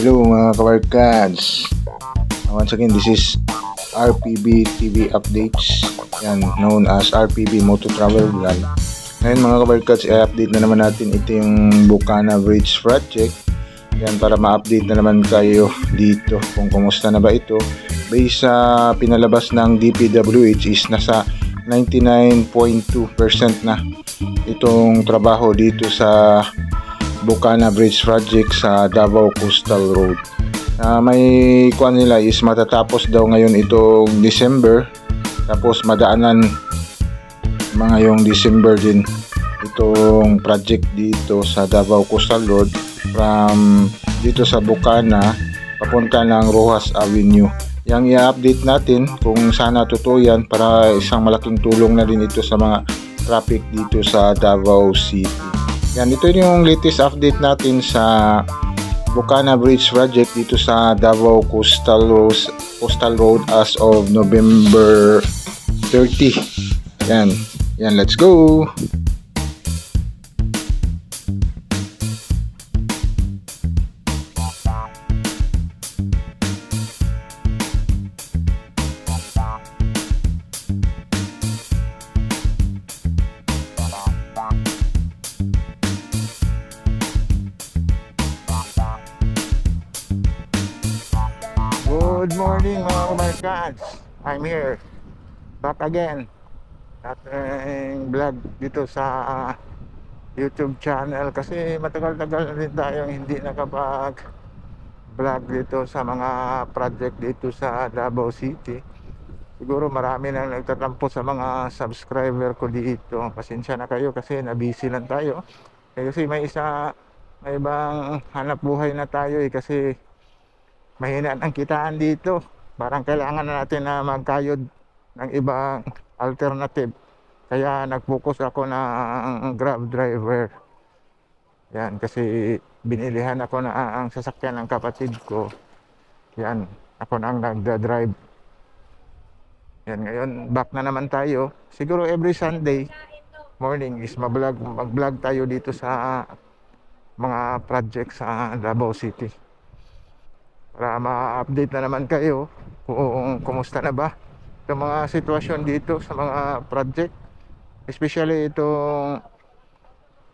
Hello mga kabarkads. Once again, this is RPB TV Updates, yan, known as RPB Moto Travel Vlog. Ngayon mga kabarkads, i-update na naman natin ito yung Bukana Bridge Project. Yan, para ma-update na naman kayo dito kung kumusta na ba ito. Based sa pinalabas ng DPWH is nasa 99.2% na itong trabaho dito sa Bukana Bridge Project sa Davao Coastal Road. May kuan nila is matatapos daw ngayon itong December, tapos madaanan mga yung December din itong project dito sa Davao Coastal Road from dito sa Bukana papunta ng Rojas Avenue. Yang i-update natin kung sana totoo yan, para isang malaking tulong na din ito sa mga traffic dito sa Davao City. Yan, ito yung latest update natin sa Bukana Bridge Project dito sa Davao Coastal Road as of November 30. Yan, let's go! Good morning mga kabarkads, I'm here back again at vlog dito sa YouTube channel, kasi matagal-tagal na rin tayong hindi nakapag vlog dito sa mga project dito sa Davao City. Siguro marami nang nagtatampo sa mga subscriber ko dito, pasensya na kayo kasi na-busy lang tayo kasi may ibang hanap buhay na tayo kasi mahina ang kitaan dito. Parang kailangan na natin na magkayod ng ibang alternative. Kaya nag-focus ako ng Grab driver. Yan, kasi binilihan ako na ang sasakyan ng kapatid ko. Yan, ako na ang nagda-drive. Yan, ngayon back na naman tayo. Siguro every Sunday morning is mag-vlog tayo dito sa mga project sa Davao City, para ma-update na naman kayo kung kumusta na ba itong mga sitwasyon dito sa mga project, especially itong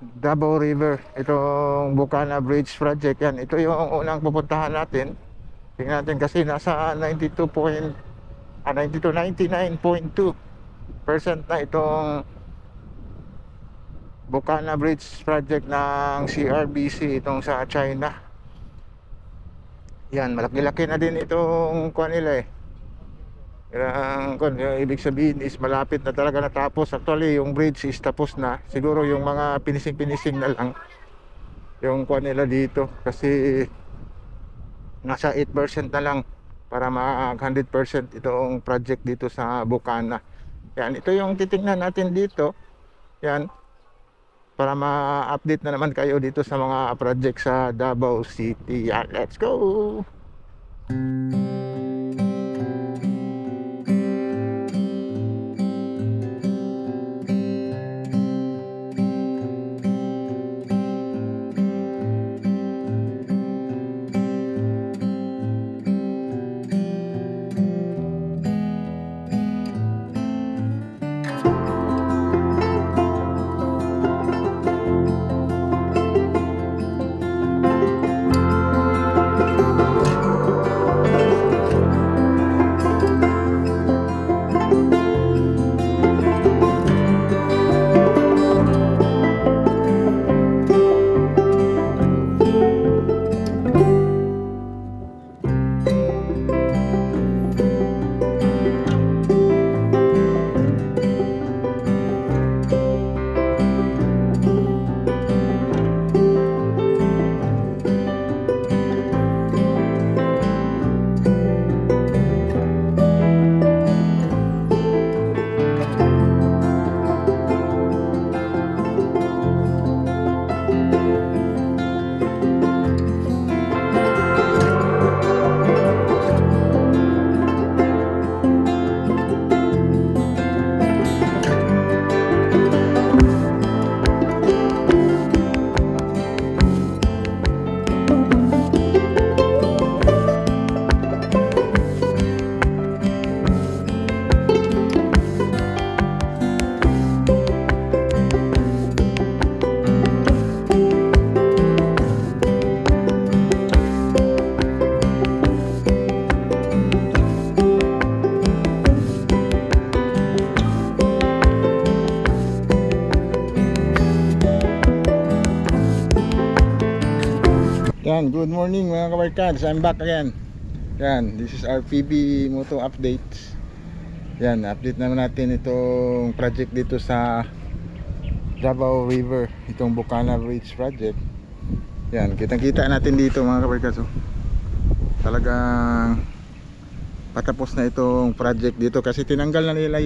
Davao River, itong Bukana Bridge Project. Yan, ito yung unang pupuntahan natin. Tingnan natin kasi nasa 99.2% na itong Bukana Bridge Project ng CRBC, itong sa China. Yan, malaki-laki na din itong kuha nila yung ibig sabihin is malapit na talaga natapos. Actually, yung bridge is tapos na. Siguro yung mga finishing na lang yung kuha nila dito, kasi nasa 8% na lang para mag 100% itong project dito sa Bukana. Yan, ito yung titingnan natin dito. Yan, para ma-update na naman kayo dito sa mga project sa Davao City. Yan, let's go! Yan, good morning mga kabarkads. I'm back again. Yan, this is our PB Moto updates. Yan, update naman natin itong project dito sa Davao River, itong Bukana Bridge project. Yan, kitang-kita natin dito mga kabarkads. Talagang patapos na itong project dito kasi tinanggal na nila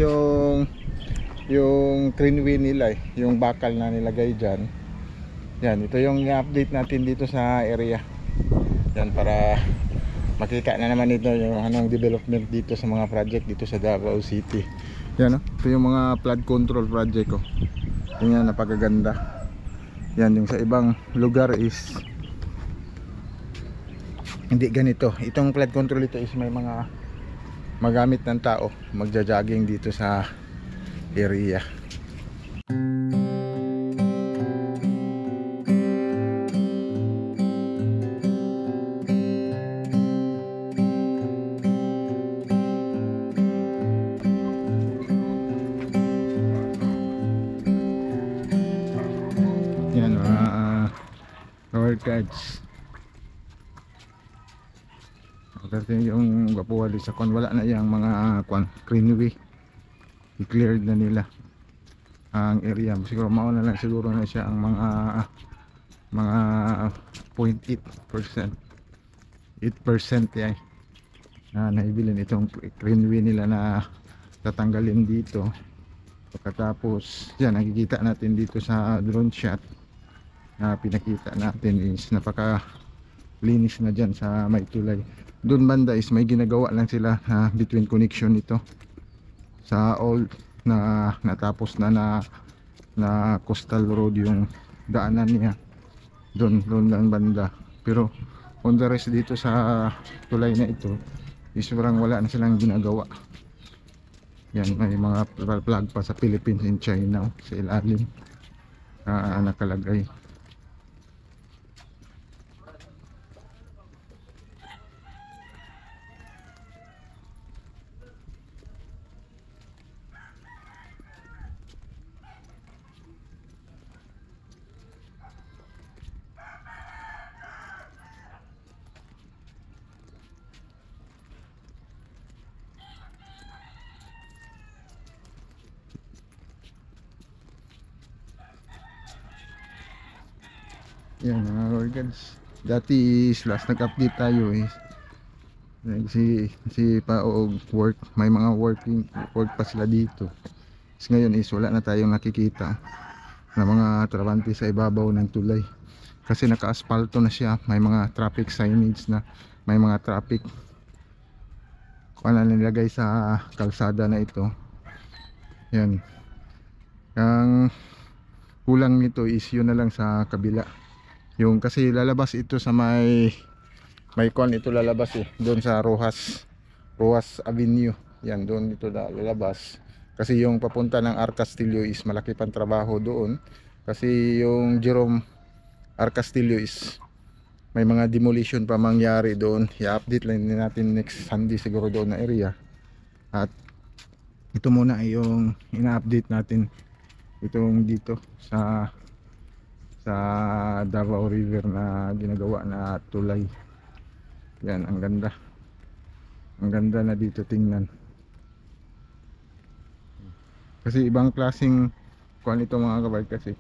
yung greenway nila, yung bakal na nilagay dyan. Yan, ito yung i-update natin dito sa area. Yan, para makita na naman ito yung anong development dito sa mga project dito sa Davao City. Yan, ito yung mga flood control project ko. Tingnan, napakaganda. Yan, yung sa ibang lugar is hindi ganito. Itong flood control ito is may mga magamit ng tao magja-jogging dito sa area. Yan mga road guards. Kasi yung gapuwali sa kwan, wala na yung mga kwan, greenway. I-cleared na nila ang area. Siguro mauna lang siguro na siya ang mga 0.8%. 8% yan na naibilin itong greenway nila na tatanggalin dito. Pagkatapos yan, nakikita natin dito sa drone shot na pinakita natin is napaka linis na dyan sa may tulay. Doon banda is may ginagawa lang sila between connection nito sa old na natapos na coastal road yung daanan niya doon lang banda. Pero on the rest dito sa tulay na ito is parang wala na silang ginagawa. Yan, may mga flag pa sa Philippines and China sa ilalim nakalagay. Yan mga organs. Dati is last nag-update tayo is si Paog work, may mga work pa sila dito. Is ngayon is wala na tayong nakikita na mga trabante sa ibabaw ng tulay. Kasi naka-asfalto na siya, may mga traffic signage na, may mga traffic kung ano nilagay sa kalsada na ito. Yan. Ang kulang nito is yun na lang sa kabila. Yung kasi lalabas ito sa may kwan ito lalabas doon sa Rojas Avenue. Yan, doon ito lalabas. Kasi yung papunta ng R. Castillo is malaki pang trabaho doon. Kasi yung Jerome R. Castillo is may mga demolition pa mangyari doon. I-update lang natin next Sunday siguro doon na area. At ito muna ay yung ina-update natin itong dito sa Davao River na ginagawa na tulay. Yan, ang ganda. Ang ganda na dito tingnan. Kasi ibang klaseng kuan ito mga kabay kasi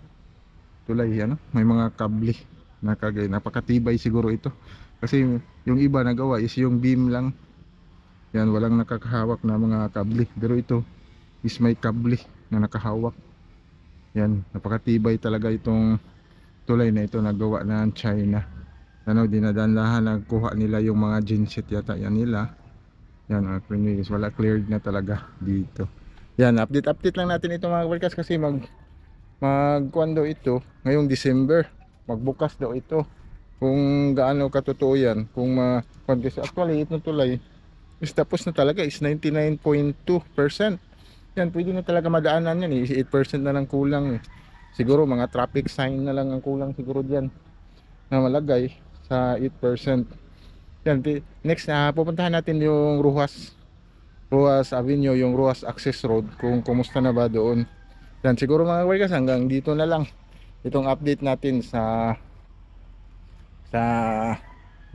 tulay ano, may mga kable na kagay, napakatibay siguro ito. Kasi yung iba nagawa is yung beam lang. Yan, walang nakakahawak na mga kable. Pero ito is may kable na nakahawak. Yan, napakatibay talaga itong tulay na ito, nagawa ng China. Ano, dinadanlahan, nagkuha nila yung mga genset yata yan nila. Yan, wala, cleared na talaga dito. Yan, update lang natin ito mga kabarkas kasi magkuhan daw ito ngayong December. Magbukas daw ito. Kung gaano katotoo yan, kung kasi actually itong tulay is tapos na talaga, is 99.2%. Yan, pwede na talaga madaanan yan 8% na lang kulang siguro mga traffic sign na lang ang kulang siguro diyan na malagay sa 8%. Yan, next na pupuntahan natin yung Rojas Avenue, yung Rojas Access Road, kung kumusta na ba doon. Yan, siguro mga kabarkas hanggang dito na lang itong update natin sa sa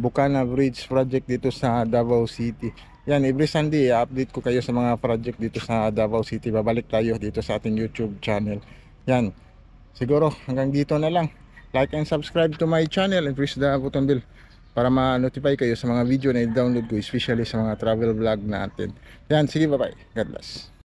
Bukana Bridge project dito sa Davao City. Yan, every Sunday update ko kayo sa mga project dito sa Davao City. Babalik tayo dito sa ating YouTube channel. Yan, siguro hanggang dito na lang. Like and subscribe to my channel and press the button bell para ma-notify kayo sa mga video na i-download ko, especially sa mga travel vlog natin. Yan, sige, bye bye. God bless.